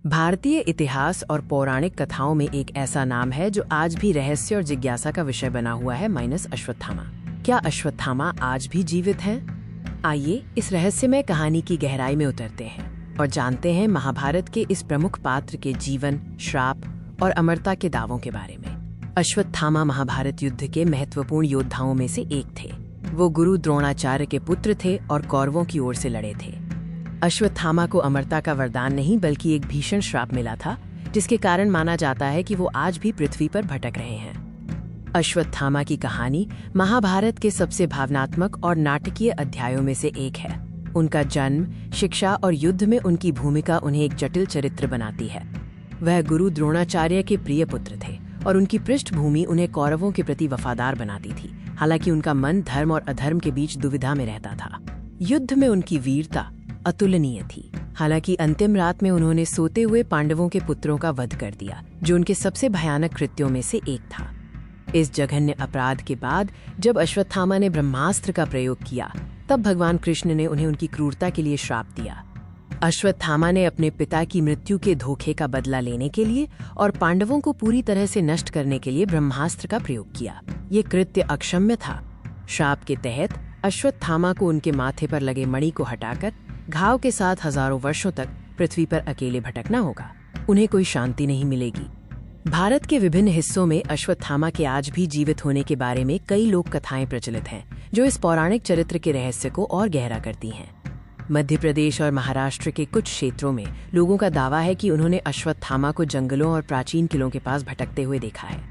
भारतीय इतिहास और पौराणिक कथाओं में एक ऐसा नाम है जो आज भी रहस्य और जिज्ञासा का विषय बना हुआ है, अश्वत्थामा। क्या अश्वत्थामा आज भी जीवित हैं? आइए इस रहस्यमय कहानी की गहराई में उतरते हैं और जानते हैं महाभारत के इस प्रमुख पात्र के जीवन, श्राप और अमरता के दावों के बारे में। अश्वत्थामा महाभारत युद्ध के महत्वपूर्ण योद्धाओं में से एक थे। वो गुरु द्रोणाचार्य के पुत्र थे और कौरवों की ओर से लड़े थे। अश्वत्थामा को अमरता का वरदान नहीं बल्कि एक भीषण श्राप मिला था, जिसके कारण माना जाता है कि वो आज भी पृथ्वी पर भटक रहे हैं। अश्वत्थामा की कहानी महाभारत के सबसे भावनात्मक और नाटकीय अध्यायों में से एक है। उनका जन्म, शिक्षा और युद्ध में उनकी भूमिका उन्हें एक जटिल चरित्र बनाती है। वह गुरु द्रोणाचार्य के प्रिय पुत्र थे और उनकी पृष्ठभूमि उन्हें कौरवों के प्रति वफादार बनाती थी। हालांकि उनका मन धर्म और अधर्म के बीच दुविधा में रहता था। युद्ध में उनकी वीरता अतुलनीय थी। हालांकि अंतिम रात में उन्होंने सोते हुए पांडवों के पुत्रों का वध कर दिया, जो उनके सबसे भयानक कृत्यों में से एक था। इस जघन्य अपराध के बाद जब अश्वत्थामा ने ब्रह्मास्त्र का प्रयोग किया, तब भगवान कृष्ण ने उन्हें उनकी क्रूरता के लिए श्राप दिया। अश्वत्थामा ने अपने पिता की मृत्यु के धोखे का बदला लेने के लिए और पांडवों को पूरी तरह से नष्ट करने के लिए ब्रह्मास्त्र का प्रयोग किया। ये कृत्य अक्षम्य था। श्राप के तहत अश्वत्थामा को उनके माथे पर लगे मणि को हटाकर घाव के साथ हजारों वर्षों तक पृथ्वी पर अकेले भटकना होगा। उन्हें कोई शांति नहीं मिलेगी। भारत के विभिन्न हिस्सों में अश्वत्थामा के आज भी जीवित होने के बारे में कई लोक कथाएं प्रचलित हैं, जो इस पौराणिक चरित्र के रहस्य को और गहरा करती हैं। मध्य प्रदेश और महाराष्ट्र के कुछ क्षेत्रों में लोगों का दावा है कि उन्होंने अश्वत्थामा को जंगलों और प्राचीन किलों के पास भटकते हुए देखा है।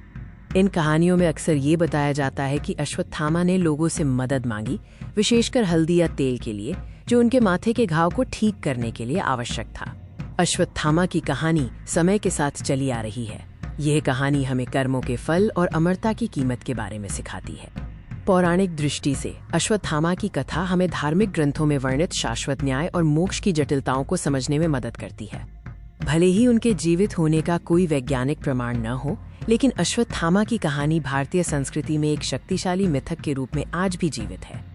इन कहानियों में अक्सर ये बताया जाता है कि अश्वत्थामा ने लोगों से मदद मांगी, विशेषकर हल्दी या तेल के लिए, जो उनके माथे के घाव को ठीक करने के लिए आवश्यक था। अश्वत्थामा की कहानी समय के साथ चली आ रही है। यह कहानी हमें कर्मों के फल और अमरता की कीमत के बारे में सिखाती है। पौराणिक दृष्टि से अश्वत्थामा की कथा हमें धार्मिक ग्रंथों में वर्णित शाश्वत न्याय और मोक्ष की जटिलताओं को समझने में मदद करती है। भले ही उनके जीवित होने का कोई वैज्ञानिक प्रमाण न हो, लेकिन अश्वत्थामा की कहानी भारतीय संस्कृति में एक शक्तिशाली मिथक के रूप में आज भी जीवित है।